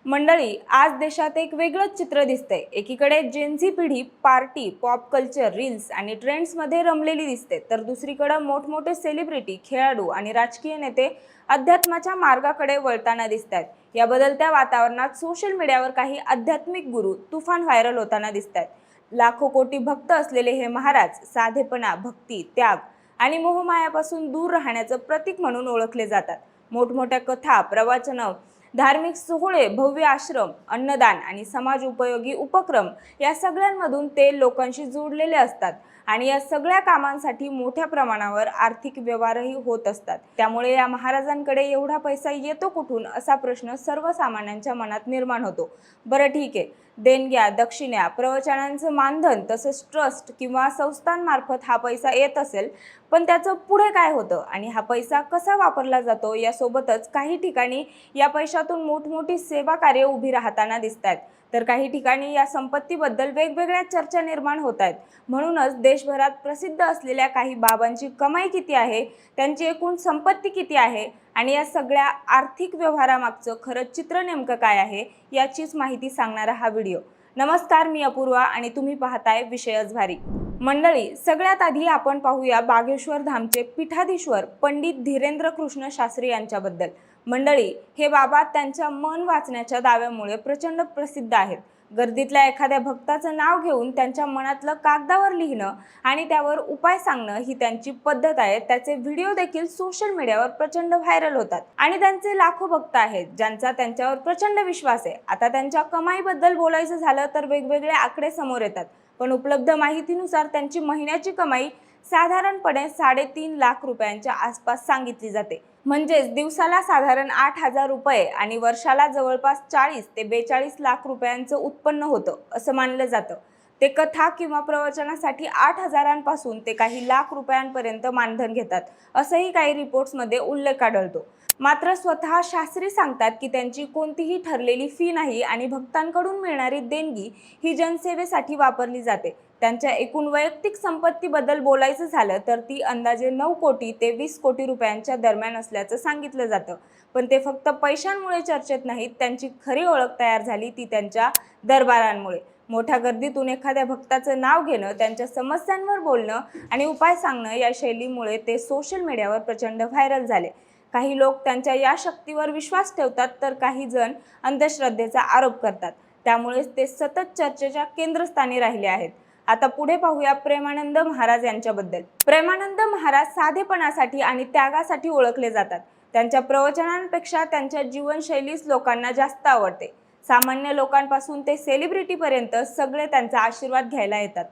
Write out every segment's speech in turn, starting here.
मंडळी, आज देशात एक वेगळंच चित्र दिसतंय। एकीकडे जेनझी पिढी पार्टी, पॉप कल्चर, रील्स आणि ट्रेंड्समध्ये रमलेली दिसते, तर दुसरीकडे मोठमोठे सेलिब्रिटी, खेळाडू आणि राजकीय नेते अध्यात्माच्या मार्गाकडे वळताना दिसतात। या बदलत्या वातावरणात सोशल मीडियावर काही आध्यात्मिक गुरु तुफान व्हायरल होताना दिसतात। लाखो कोटी भक्त असलेले हे महाराज साधेपणा, भक्ती, त्याग आणि मोहमायापासून दूर राहण्याचं प्रतीक म्हणून ओळखले जातात। मोठमोठ्या कथा, प्रवचन, धार्मिक सोहळे, भव्य आश्रम, अन्नदान आणि समाज उपयोगी उपक्रम या सगळ्यांमधून ते लोकांशी जोडलेले असतात आणि या सगळ्या कामांसाठी मोठ्या प्रमाणावर आर्थिक व्यवहारही होत असतात। त्यामुळे या महाराजांकडे एवढा पैसा येतो कुठून असा प्रश्न सर्वसामान्यांच्या मनात निर्माण होतो। बरं ठीक आहे, देणग्या, दक्षिण्या, प्रवचनांचं मानधन तसंच ट्रस्ट किंवा संस्थांमार्फत हा पैसा येत असेल, पण त्याचं पुढे काय होतं आणि हा पैसा कसा वापरला जातो यासोबतच काही ठिकाणी या पैशातून मोठमोठी सेवा कार्य उभी राहताना दिसतात, तर काही ठिकाणी या संपत्तीबद्दल वेगवेगळ्या चर्चा निर्माण होत आहेत। म्हणूनच देशभरात प्रसिद्ध असलेल्या काही बाबांची कमाई किती आहे, त्यांची एकूण संपत्ती किती आहे आणि या सगळ्या आर्थिक व्यवहारामागचं खरं चित्र नेमकं काय आहे याचीच माहिती सांगणारा हा व्हिडिओ। नमस्कार, मी अपूर्वा आणि तुम्ही पाहताय विषयच भारी। मंडळी, सगळ्यात आधी आपण पाहूया बागेश्वर धामचे पीठाधीश्वर पंडित धीरेंद्र कृष्ण शास्त्री यांच्याबद्दल। मंडळी, हे बाबा त्यांच्या मन वाचण्याच्या दाव्यामुळे प्रचंड प्रसिद्ध आहेत। गर्दीतल्या एखाद्या भक्ताचं नाव घेऊन त्यांच्या मनातलं कागदावर लिहिणं आणि त्यावर उपाय सांगणं ही त्यांची पद्धत आहे। त्याचे व्हिडिओ देखील सोशल मीडियावर प्रचंड व्हायरल होतात आणि त्यांचे लाखो भक्त आहेत ज्यांचा त्यांच्यावर प्रचंड विश्वास आहे। आता त्यांच्या कमाईबद्दल बोलायचं झालं तर वेगवेगळे आकडे समोर येतात, पण उपलब्ध माहितीनुसार त्यांची महिन्याची कमाई साधारणपणे 3.5 लाख रुपयांच्या आसपास सांगितली जाते। म्हणजेच दिवसाला साधारण 8,000 रुपये आणि वर्षाला जवळपास 40 ते 42 लाख रुपयांचं उत्पन्न होतं असं मानलं जातं। ते कथा किंवा प्रवचनासाठी 8,000पासून ते काही लाख रुपयांपर्यंत मानधन घेतात असंही काही रिपोर्ट्समध्ये उल्लेख आढळतो। मात्र स्वतः शास्त्री सांगतात की त्यांची कोणतीही ठरलेली फी नाही आणि भक्तांकडून मिळणारी देणगी ही जनसेवेसाठी वापरली जाते। त्यांच्या एकूण वैयक्तिक संपत्तीबद्दल बोलायचं झालं तर ती अंदाजे 9 कोटी ते 20 कोटी रुपयांच्या दरम्यान असल्याचं सांगितलं जातं। पण ते फक्त पैशांमुळे चर्चेत नाहीत, त्यांची खरी ओळख तयार झाली ती त्यांच्या दरबारांमुळे। मोठ्या गर्दीतून एखाद्या भक्ताचं नाव घेणं, त्यांच्या समस्यांवर बोलणं आणि उपाय सांगणं या शैलीमुळे ते सोशल मीडियावर प्रचंड व्हायरल झाले। काही लोक त्यांच्या या शक्तीवर विश्वास ठेवतात, तर काही जण अंधश्रद्धेचा आरोप करतात। त्यामुळेच ते सतत चर्चेच्या केंद्रस्थानी राहिले आहेत। आता पुढे पाहूया प्रेमानंद महाराज यांच्याबद्दल। प्रेमानंद महाराज साधेपणासाठी आणि त्यागासाठी ओळखले जातात। त्यांच्या प्रवचनांपेक्षा त्यांच्या जीवनशैलीच लोकांना जास्त आवडते। सामान्य लोकांपासून ते सेलिब्रिटीपर्यंत सगळे त्यांचा आशीर्वाद घ्यायला येतात।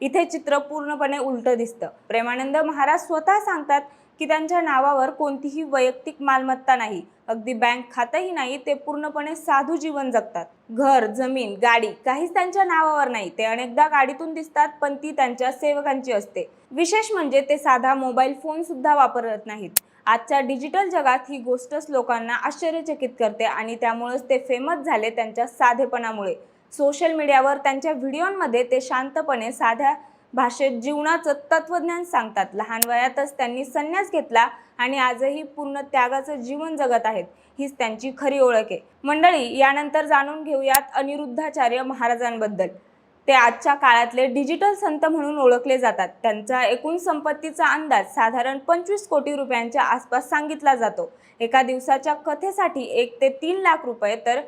इथे चित्र पूर्णपणे उलटं दिसतं। प्रेमानंद महाराज स्वतः सांगतात की त्यांच्या नावावर कोणतीही वैयक्तिक मालमत्ता नाही, अगदी बँक खातंही नाही। ते पूर्णपणे साधू जीवन जगतात। घर, जमीन, गाडी काहीच त्यांच्या नावावर नाही। ते अनेकदा गाडीतून दिसतात, पण ती त्यांच्या सेवकांची असते। विशेष म्हणजे ते साधा मोबाईल फोन सुद्धा वापरत नाहीत। आजच्या डिजिटल जगात ही गोष्टच लोकांना आश्चर्यचकित करते आणि त्यामुळेच ते फेमस झाले त्यांच्या साधेपणामुळे। सोशल मीडियावर त्यांच्या व्हिडिओमध्ये ते शांतपणे साध्या भाषेत जीवनाचं तत्वज्ञान सांगतात। लहान वयातच त्यांनी संन्यास घेतला आणि आजही पूर्ण त्यागाचं जीवन जगत आहेत। हीच त्यांची खरी ओळख आहे। मंडळी, यानंतर जाणून घेऊयात अनिरुद्धाचार्य महाराजांबद्दल। ते आजच्या काळातले डिजिटल संत म्हणून ओळखले जातात। त्यांच्या एकूण संपत्तीचा अंदाज साधारण 25 कोटी रुपयांच्या आसपास सांगितला जातो। एका दिवसाच्या कथेसाठी 1 ते 3 लाख रुपये, तर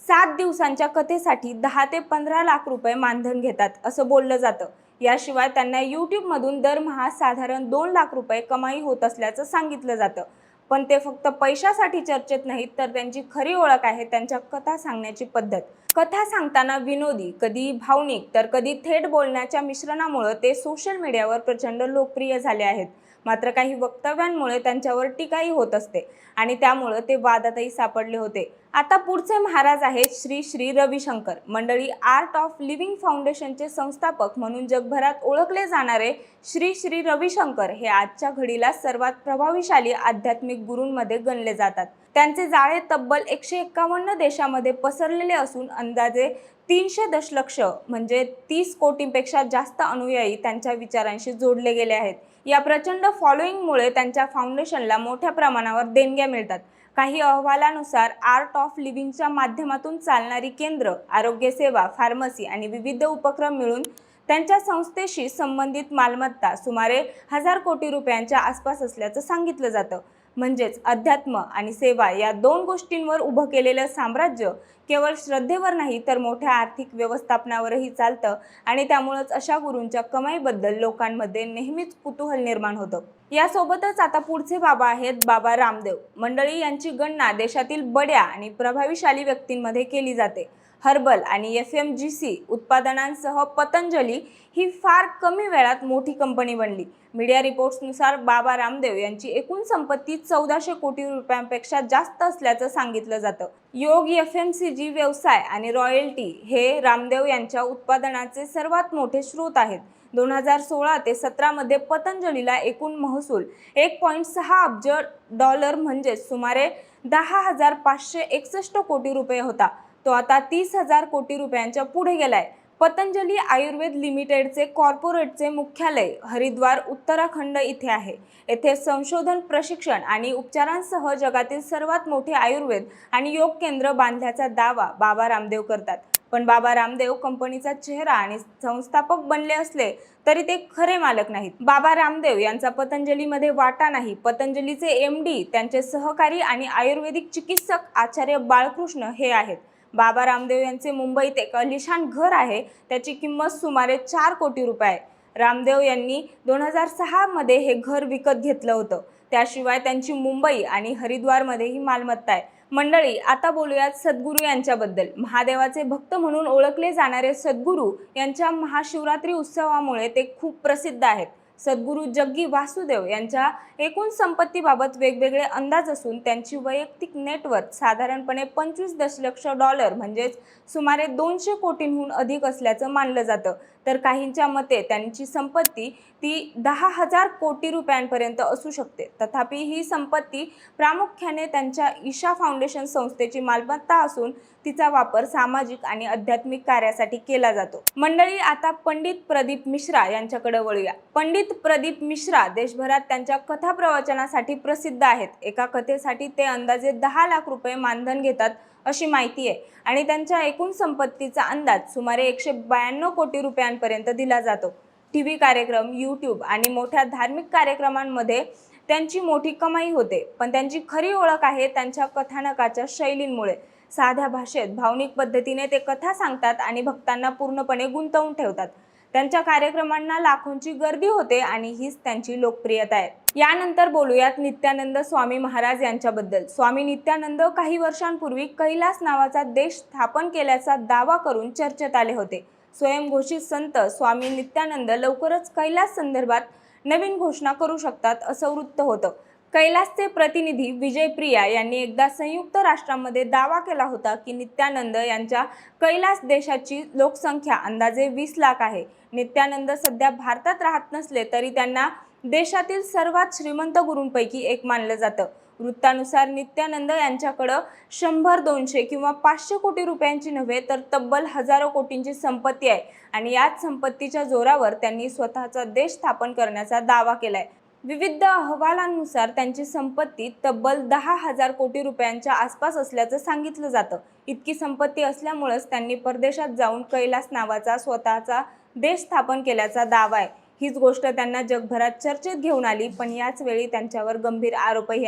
7 दिवसांच्या कथेसाठी 10 ते 15 लाख रुपये मानधन घेतात असं बोललं जातं। याशिवाय त्यांना यूट्यूबमधून दरमहा साधारण 2 लाख रुपये कमाई होत असल्याचं सांगितलं जातं। पण ते फक्त पैशासाठी चर्चेत नाहीत, तर त्यांची खरी ओळख आहे त्यांच्या कथा सांगण्याची पद्धत। कथा सांगताना विनोदी, कधी भावनिक तर कधी थेट बोलण्याच्या मिश्रणामुळे ते सोशल मीडियावर प्रचंड लोकप्रिय झाले आहेत। मात्र काही वक्तव्यांमुळे त्यांच्यावर टीकाही होत असते आणि त्यामुळे ते वादातही सापडले होते। आता पुढचे महाराज आहेत श्री श्री रविशंकर। मंडळी, आर्ट ऑफ लिव्हिंग फाउंडेशनचे संस्थापक म्हणून जगभरात ओळखले जाणारे श्री श्री रविशंकर हे आजच्या घडीला सर्वात प्रभावशाली आध्यात्मिक गुरूंमध्ये गणले जातात। त्यांचे जाळे तब्बल 151 देशामध्ये पसरलेले असून अंदाजे 300 दशलक्ष म्हणजे 30 कोटींपेक्षा जास्त अनुयायी त्यांच्या विचारांशी जोडले गेले आहेत। या प्रचंड फॉलोईंगमुळे त्यांच्या फाउंडेशनला मोठ्या प्रमाणावर देणग्या मिळतात काही अहवालानुसार आर्ट ऑफ लिव्हिंगच्या माध्यमातून चालणारी केंद्र, आरोग्य सेवा, फार्मसी आणि विविध उपक्रम मिळून त्यांच्या संस्थेशी संबंधित मालमत्ता सुमारे 1000 कोटी रुपयांच्या आसपास असल्याचं सांगितलं जातं. म्हणजेच अध्यात्म आणि सेवा या दोन गोष्टींवर उभं केलेलं साम्राज्य केवळ श्रद्धेवर नाही तर मोठ्या आर्थिक व्यवस्थापनावरही चालतं आणि त्यामुळेच अशा गुरूंच्या कमाईबद्दल लोकांमध्ये नेहमीच कुतूहल निर्माण होतं. यासोबतच आता पुढचे बाबा आहेत बाबा रामदेव. मंडळी, यांची गणना देशातील बड्या आणि प्रभावशाली व्यक्तींमध्ये केली जाते. हर्बल आणि FMGC उत्पादनांसह पतंजली ही फार कमी वेळात मोठी कंपनी बनली. मीडिया रिपोर्ट्सनुसार बाबा रामदेव यांची एकूण संपत्ती 1400 कोटी रुपयांपेक्षा जास्त असल्याचं सांगितलं जातं. योग, FMCG व्यवसाय आणि रॉयल्टी हे रामदेव यांच्या उत्पादनाचे सर्वात मोठे स्रोत आहेत. 2016 ते 17 मध्ये पतंजलीला एकूण महसूल 1.6 अब्ज डॉलर म्हणजे सुमारे 10,561 कोटी रुपये होता. तो आता 30,000 कोटी रुपयांच्या पुढे गेलाय. पतंजली आयुर्वेद लिमिटेडचे कॉर्पोरेटचे मुख्यालय हरिद्वार, उत्तराखंड इथे आहे. येथे संशोधन, प्रशिक्षण आणि उपचारांसह जगातील सर्वात मोठे आयुर्वेद आणि योग केंद्र बांधल्याचा दावा बाबा रामदेव करतात. पण बाबा रामदेव कंपनीचा चेहरा आणि संस्थापक बनले असले तरी ते खरे मालक नाहीत. बाबा रामदेव यांचा पतंजलीमध्ये वाटा नाही. पतंजलीचे MD, त्यांचे सहकारी आणि आयुर्वेदिक चिकित्सक आचार्य बाळकृष्ण हे आहेत. बाबा रामदेव यांचे मुंबईत एक अलिशान घर आहे. त्याची किंमत सुमारे 4 कोटी रुपये आहे. रामदेव यांनी 2006 मध्ये हे घर विकत घेतलं होतं. त्याशिवाय त्यांची मुंबई आणि हरिद्वारमध्येही मालमत्ता आहे. मंडळी, आता बोलूयात सद्गुरू यांच्याबद्दल. महादेवाचे भक्त म्हणून ओळखले जाणारे सद्गुरू यांच्या महाशिवरात्री उत्सवामुळे ते खूप प्रसिद्ध आहेत. सद्गुरू जग्गी वासुदेव यांच्या एकूण संपत्तीबाबत वेगवेगळे अंदाज असून त्यांची वैयक्तिक नेटवर्थ साधारणपणे 25 दशलक्ष डॉलर म्हणजेच सुमारे 200 कोटींहून अधिक असल्याचं मानलं जातं. तर काहींच्या मते त्यांची संपत्ती ती 10,000 कोटी रुपयांपर्यंत असू शकते. तथापि ही संपत्ती प्रामुख्याने त्यांच्या ईशा फाउंडेशन संस्थेची मालमत्ता असून तिचा वापर सामाजिक आणि आध्यात्मिक कार्यासाठी केला जातो. मंडळी, आता पंडित प्रदीप मिश्रा यांच्याकडे वळूया. पंडित प्रदीप मिश्रा देशभरात त्यांच्या कथा प्रवचनासाठी प्रसिद्ध आहेत. एका कथेसाठी ते अंदाजे 10 लाख रुपये मानधन घेतात अशी माहिती आहे आणि त्यांच्या एकूण संपत्तीचा अंदाज सुमारे 192 कोटी रुपयांपर्यंत दिला जातो. TV कार्यक्रम, YouTube आणि मोठ्या धार्मिक कार्यक्रमांमध्ये त्यांची मोठी कमाई होते. पण त्यांची खरी ओळख आहे त्यांच्या कथानकाच्या शैलींमुळे. साध्या भाषेत भावनिक पद्धतीने ते कथा सांगतात आणि भक्तांना पूर्णपणे गुंतवून ठेवतात. त्यांच्या कार्यक्रमांना लाखोंची गर्दी होते आणि हीच त्यांची लोकप्रियता आहे. यानंतर बोलूयात नित्यानंद स्वामी महाराज यांच्याबद्दल. स्वामी नित्यानंद काही वर्षांपूर्वी कैलास नावाचा देश स्थापन केल्याचा दावा करून चर्चेत आले होते. स्वयंघोषित संत स्वामी नित्यानंद लवकरच कैलास संदर्भात नवीन घोषणा करू शकतात असं वृत्त होतं. कैलासचे प्रतिनिधी विजय प्रिया यांनी एकदा संयुक्त राष्ट्रांमध्ये दावा केला होता की नित्यानंद यांच्या कैलास देशाची लोकसंख्या अंदाजे 20 लाख आहे. नित्यानंद सध्या भारतात राहत नसले तरी त्यांना देशातील सर्वात श्रीमंत गुरूंपैकी एक मानलं जातं. वृत्तानुसार नित्यानंद यांच्याकडं 100, 200 किंवा 500 कोटी रुपयांची नव्हे तर तब्बल हजारो कोटींची संपत्ती आहे आणि याच संपत्तीच्या जोरावर त्यांनी स्वतःचा देश स्थापन करण्याचा दावा केलाय. विविध अहवालांनुसार त्यांची संपत्ती तब्बल 10,000 कोटी रुपयांच्या आसपास असल्याचं सांगितलं जातं. इतकी संपत्ती असल्यामुळेच त्यांनी परदेशात जाऊन कैलास नावाचा स्वतःचा देश स्थापन केल्याचा दावा आहे. हीच गोष्ट त्यांना जगभरात चर्चेत घेऊन आली. पण याच वेळी त्यांच्यावर गंभीर आरोपही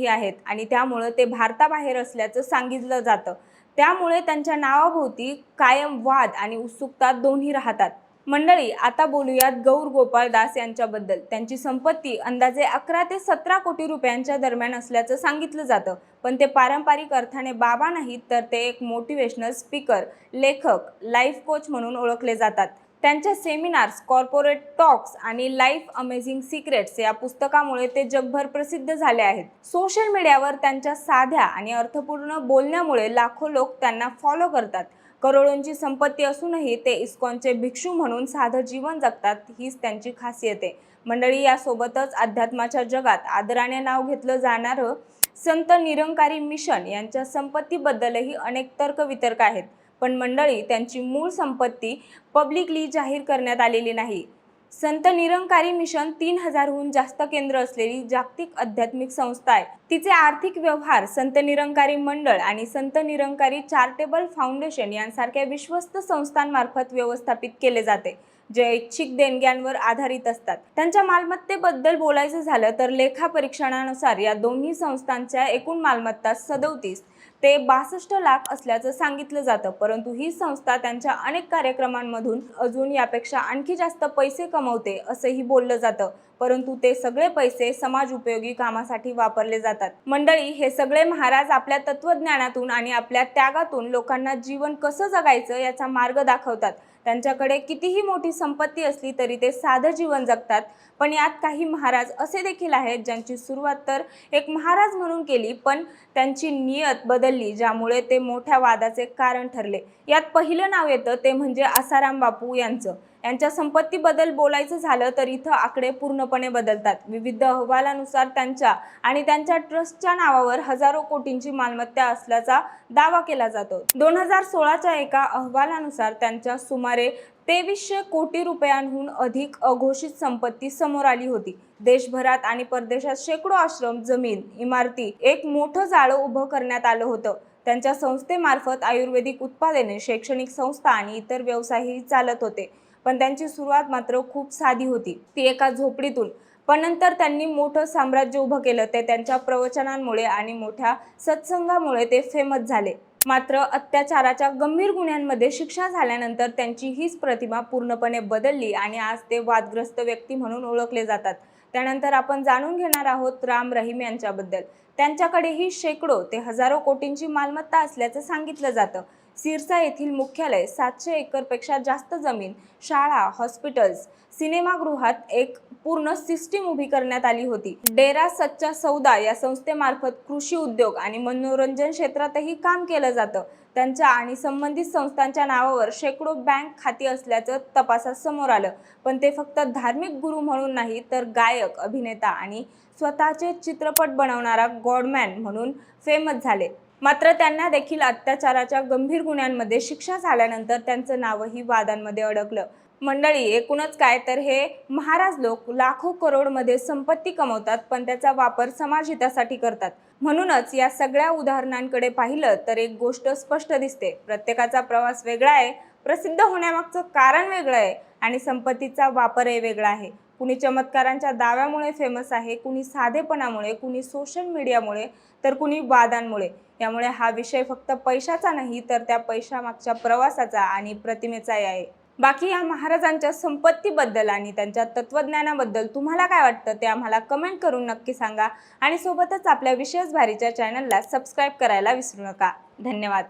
आहेत आणि त्यामुळे ते भारताबाहेर असल्याचं सांगितलं जातं. त्यामुळे त्यांच्या नावाभोवती कायम वाद आणि उत्सुकता दोन्ही राहतात. मंडळी, आता बोलूयात गौर गोपाळ दास यांच्याबद्दल. त्यांची संपत्ती अंदाजे 11 ते 17 कोटी रुपयांच्या दरम्यान असल्याचं सांगितलं जातं. पण ते पारंपरिक अर्थाने बाबा नाहीत तर ते एक मोटिवेशनल स्पीकर, लेखक, लाईफ कोच म्हणून ओळखले जातात. त्यांच्या सेमिनार्स, कॉर्पोरेट टॉक्स आणि लाईफ अमेझिंग सिक्रेट्स या पुस्तकामुळे ते जगभर प्रसिद्ध झाले आहेत. सोशल मीडियावर त्यांच्या साध्या आणि अर्थपूर्ण बोलण्यामुळे लाखो लोक त्यांना फॉलो करतात. करोडोंची संपत्ती असूनही ते इस्कॉनचे भिक्षू म्हणून साधं जीवन जगतात. हीच त्यांची खासियत आहे. मंडळी, यासोबतच अध्यात्माच्या जगात आदराने नाव घेतलं जाणारं संत निरंकारी मिशन यांच्या संपत्तीबद्दलही अनेक तर्कवितर्क आहेत. पण मंडळी, त्यांची मूळ संपत्ती पब्लिकली जाहीर करण्यात आलेली नाही. संत निरंकारी मिशन 3000हून जास्त केंद्र असलेली जागतिक आध्यात्मिक संस्था आहे. तिचे आर्थिक व्यवहार संत निरंकारी मंडळ आणि संत निरंकारी चॅरिटेबल फाउंडेशन यांसारख्या विश्वस्त संस्थांमार्फत व्यवस्थापित केले जाते, जे ऐच्छिक देणग्यांवर आधारित असतात. त्यांच्या मालमत्तेबद्दल बोलायचं झालं तर लेखापरीक्षणानुसार या दोन्ही संस्थांच्या एकूण मालमत्ता 37 ते 62 लाख असल्याचं सांगितलं जातं. परंतु ही संस्था त्यांच्या अनेक कार्यक्रमांमधून अजून यापेक्षा आणखी जास्त पैसे कमवते असंही बोललं जातं. परंतु ते सगळे पैसे समाज उपयोगी कामासाठी वापरले जातात. मंडळी, हे सगळे महाराज आपल्या तत्वज्ञानातून आणि आपल्या त्यागातून लोकांना जीवन कसं जगायचं याचा मार्ग दाखवतात. त्यांच्याकडे कितीही मोठी संपत्ती असली तरी ते साधं जीवन जगतात. पण यात काही महाराज असे देखील आहेत ज्यांची सुरुवात तर एक महाराज म्हणून केली, पण त्यांची नियत बदलली, ज्यामुळे ते मोठ्या वादाचे कारण ठरले. यात पहिलं नाव येतं ते म्हणजे आसाराम बापू यांचं. यांच्या संपत्तीबद्दल बोलायचं झालं तर इथं आकडे पूर्णपणे बदलतात. विविध अहवालानुसार त्यांच्या आणि त्यांच्या ट्रस्टच्या नावावर हजारो कोटींची मालमत्ता असल्याचा दावा केला जातो. 2016च्या एका अहवालानुसार त्यांच्या सुमारे 2300 कोटी रुपयांहून अधिक अघोषित संपत्ती समोर आली होती. देशभरात आणि परदेशात शेकडो आश्रम, जमीन, इमारती, एक मोठं जाळं उभं करण्यात आलं होतं. त्यांच्या संस्थेमार्फत आयुर्वेदिक उत्पादने, शैक्षणिक संस्था आणि इतर व्यवसायही चालत होते. पण त्यांची सुरुवात मात्र खूप साधी होती, ती एका झोपडीतून. पण नंतर त्यांनी मोठं साम्राज्य उभं केलं. ते त्यांच्या प्रवचनांमुळे आणि मोठ्या सत्संगामुळे ते फेमस झाले. मात्र अत्याचाराच्या गंभीर गुन्ह्यांमध्ये शिक्षा झाल्यानंतर त्यांची हीच प्रतिमा पूर्णपणे बदलली आणि आज ते वादग्रस्त व्यक्ती म्हणून ओळखले जातात. त्यानंतर आपण जाणून घेणार आहोत राम रहीम यांच्याबद्दल. त्यांच्याकडेही शेकडो ते हजारो कोटींची मालमत्ता असल्याचं सांगितलं जातं. सिरसा येथील मुख्यालय, 700 एकरपेक्षा जास्त जमीन, शाळा, हॉस्पिटल्स, सिनेमागृहात एक पूर्ण सिस्टीम उभी करण्यात आली होती. डेरा सच्चा सौदा या संस्थेमार्फत कृषी उद्योग आणि मनोरंजन क्षेत्रातही काम केलं जातं. त्यांच्या आणि संबंधित संस्थांच्या नावावर शेकडो बँक खाती असल्याचं तपासात समोर आलं. पण ते फक्त धार्मिक गुरु म्हणून नाही, तर गायक, अभिनेता आणि स्वतःचे चित्रपट बनवणारा गॉडमॅन म्हणून फेमस झाले. मात्र त्यांना देखील अत्याचाराच्या गंभीर गुन्ह्यांमध्ये शिक्षा झाल्यानंतर त्यांचं नावही वादांमध्ये अडकलं. मंडळी, एकूणच काय तर हे महाराज लोक लाखो करोडमध्ये संपत्ती कमवतात, पण त्याचा वापर समाजहितासाठी करतात. म्हणूनच या सगळ्या उदाहरणांकडे पाहिलं तर एक गोष्ट स्पष्ट दिसते: प्रत्येकाचा प्रवास वेगळा आहे, प्रसिद्ध होण्यामागचं कारण वेगळं आहे आणि संपत्तीचा वापरही वेगळा आहे. कुणी चमत्कारांच्या दाव्यामुळे फेमस आहे, कुणी साधेपणामुळे, कुणी सोशल मीडियामुळे, तर कुणी वादांमुळे. यामुळे हा विषय फक्त पैशाचा नाही, तर त्या पैशामागच्या प्रवासाचा आणि प्रतिमेचाही आहे. बाकी या महाराजांच्या संपत्तीबद्दल आणि त्यांच्या तत्वज्ञानाबद्दल तुम्हाला काय वाटतं ते आम्हाला कमेंट करून नक्की सांगा आणि सोबतच आपल्या विशेष भारीच्या चॅनलला सबस्क्राईब करायला विसरू नका. धन्यवाद.